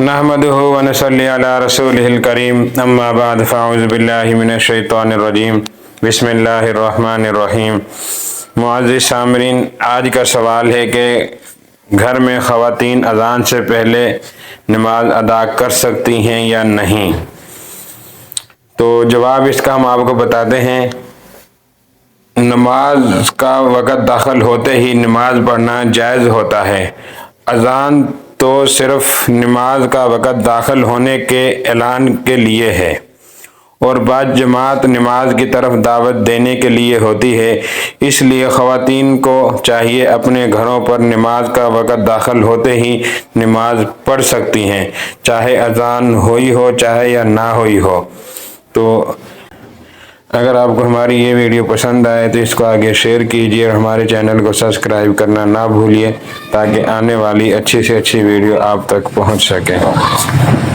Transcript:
नहमदुहु व नसल्ली अला रसूलिहिल करीम अम्मा बाद फ़अऊज़ु बिल्लाहि मिनश शैतानिर रजीम बिस्मिल्लाहिर रहमानिर रहीम। मुअज़्ज़िज़ सामरीन, आज का सवाल है कि घर में ख़वातीन अज़ान से पहले नमाज अदा कर सकती हैं या नहीं। तो जवाब इसका हम आपको बताते हैं। नमाज का वक़्त दाखिल होते ही नमाज पढ़ना जायज़ होता है। अज़ान तो सिर्फ नमाज का वक़्त दाखिल होने के ऐलान के लिए है और बाद जमात नमाज की तरफ दावत देने के लिए होती है। इसलिए ख़वातीन को चाहिए अपने घरों पर नमाज का वक़्त दाखिल होते ही नमाज पढ़ सकती हैं, चाहे अज़ान हुई हो चाहे या ना हुई हो। तो अगर आपको हमारी ये वीडियो पसंद आए तो इसको आगे शेयर कीजिए और हमारे चैनल को सब्सक्राइब करना ना भूलिए ताकि आने वाली अच्छी से अच्छी वीडियो आप तक पहुंच सके।